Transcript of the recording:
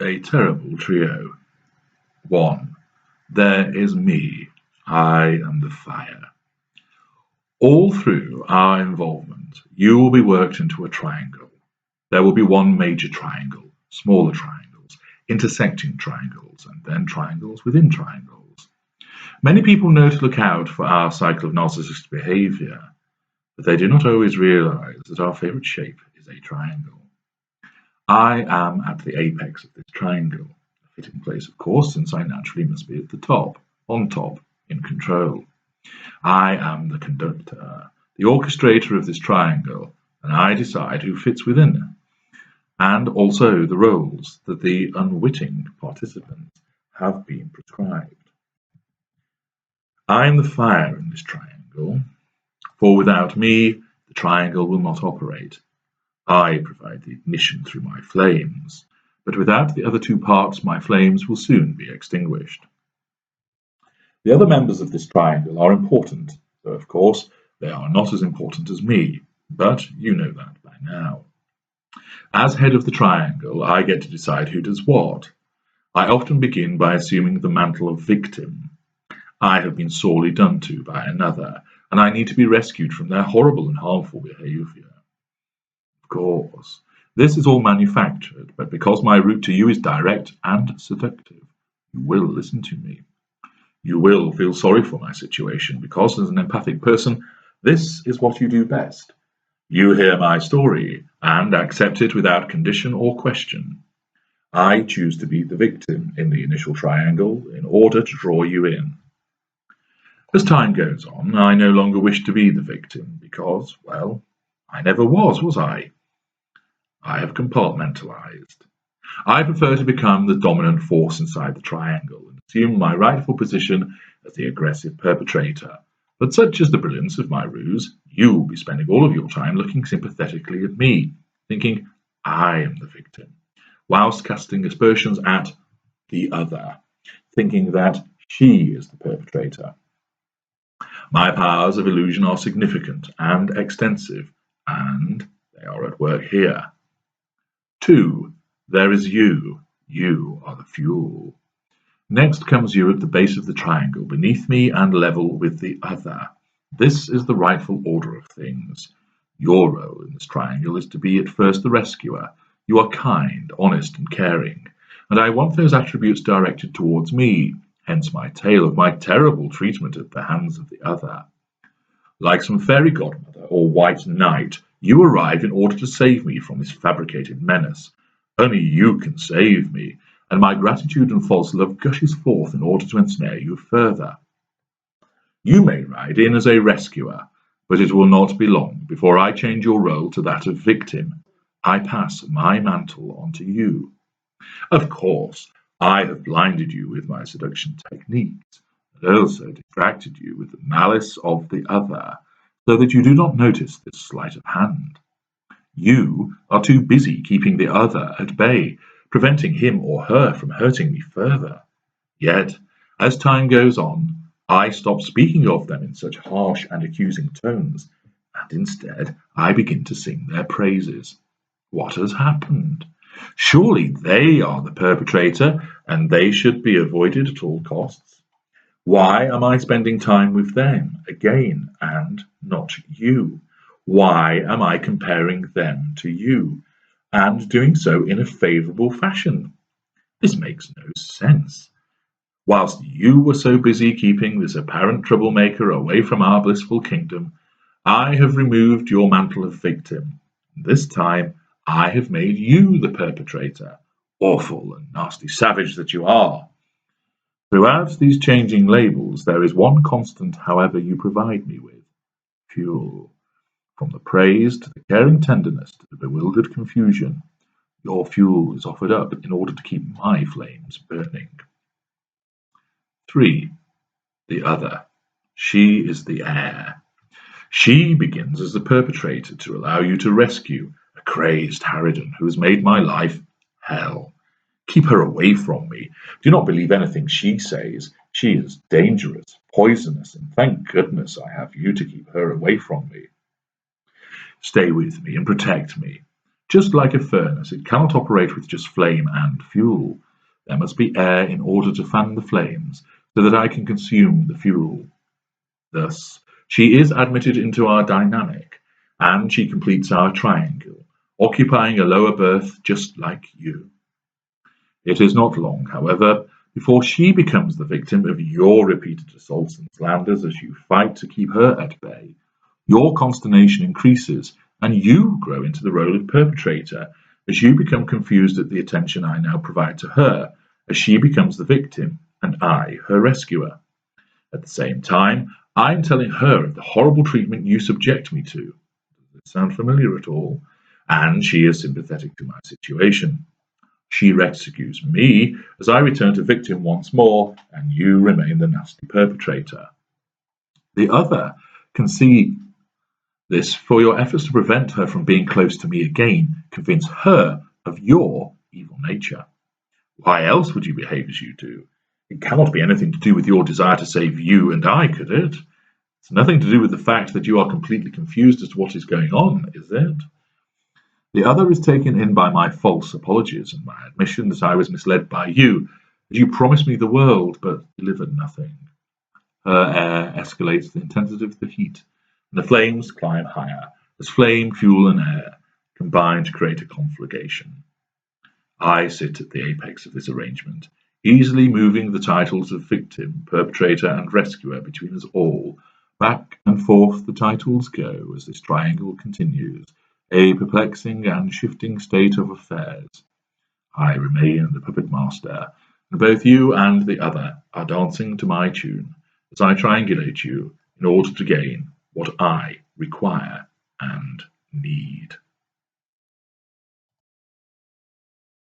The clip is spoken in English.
A terrible trio. 1. There is me. I am the fire. All through our involvement, you will be worked into a triangle. There will be one major triangle, smaller triangles, intersecting triangles, and then triangles within triangles. Many people know to look out for our cycle of narcissistic behavior, but they do not always realize that our favorite shape is a triangle. I am at the apex of this triangle, a fitting place, of course, since I naturally must be at the top, on top, in control. I am the conductor, the orchestrator of this triangle, and I decide who fits within, and also the roles that the unwitting participants have been prescribed. I am the fire in this triangle, for without me, the triangle will not operate. I provide the ignition through my flames, but without the other two parts, my flames will soon be extinguished. The other members of this triangle are important, though of course they are not as important as me, but you know that by now. As head of the triangle, I get to decide who does what. I often begin by assuming the mantle of victim. I have been sorely done to by another, and I need to be rescued from their horrible and harmful behavior. Of course, this is all manufactured, but because my route to you is direct and seductive, you will listen to me. You will feel sorry for my situation because, as an empathic person, this is what you do best. You hear my story and accept it without condition or question. I choose to be the victim in the initial triangle in order to draw you in. As time goes on, I no longer wish to be the victim because, well, I never was I? I have compartmentalized. I prefer to become the dominant force inside the triangle and assume my rightful position as the aggressive perpetrator. But such is the brilliance of my ruse, you will be spending all of your time looking sympathetically at me, thinking I am the victim, whilst casting aspersions at the other, thinking that she is the perpetrator. My powers of illusion are significant and extensive, and they are at work here. 2. There is you. You are the fuel. Next comes you at the base of the triangle, beneath me and level with the other. This is the rightful order of things. Your role in this triangle is to be at first the rescuer. You are kind, honest, and caring, and I want those attributes directed towards me, hence my tale of my terrible treatment at the hands of the other. Like some fairy godmother or white knight, you arrive in order to save me from this fabricated menace. Only you can save me, and my gratitude and false love gushes forth in order to ensnare you further. You may ride in as a rescuer, but it will not be long before I change your role to that of victim. I pass my mantle on to you. Of course, I have blinded you with my seduction techniques, and also distracted you with the malice of the other, so that you do not notice this sleight of hand. You are too busy keeping the other at bay, preventing him or her from hurting me further. Yet, as time goes on, I stop speaking of them in such harsh and accusing tones, and instead I begin to sing their praises. What has happened? Surely they are the perpetrator, and they should be avoided at all costs. Why am I spending time with them again and not you? Why am I comparing them to you, and doing so in a favourable fashion? This makes no sense. Whilst you were so busy keeping this apparent troublemaker away from our blissful kingdom, I have removed your mantle of victim. This time I have made you the perpetrator, awful and nasty savage that you are. Throughout these changing labels, there is one constant, however, you provide me with: fuel. From the praise to the caring tenderness to the bewildered confusion, your fuel is offered up in order to keep my flames burning. 3. The other. She is the air. She begins as the perpetrator to allow you to rescue a crazed harridan who has made my life hell. Keep her away from me. Do not believe anything she says. She is dangerous, poisonous, and thank goodness I have you to keep her away from me. Stay with me and protect me. Just like a furnace, it cannot operate with just flame and fuel. There must be air in order to fan the flames, so that I can consume the fuel. Thus, she is admitted into our dynamic, and she completes our triangle, occupying a lower berth just like you. It is not long, however, before she becomes the victim of your repeated assaults and slanders as you fight to keep her at bay. Your consternation increases, and you grow into the role of perpetrator as you become confused at the attention I now provide to her, as she becomes the victim and I her rescuer. At the same time, I am telling her of the horrible treatment you subject me to. Does it sound familiar at all? And she is sympathetic to my situation. She rescues me as I return to victim once more, and you remain the nasty perpetrator. The other can see this, for your efforts to prevent her from being close to me again convince her of your evil nature. Why else would you behave as you do? It cannot be anything to do with your desire to save you and I, could it? It's nothing to do with the fact that you are completely confused as to what is going on, is it? The other is taken in by my false apologies and my admission that I was misled by you, as you promised me the world but delivered nothing. Her air escalates the intensity of the heat, and the flames climb higher, as flame, fuel, and air combine to create a conflagration. I sit at the apex of this arrangement, easily moving the titles of victim, perpetrator, and rescuer between us all. Back and forth the titles go as this triangle continues, a perplexing and shifting state of affairs. I remain the puppet master, and both you and the other are dancing to my tune as I triangulate you in order to gain what I require and need.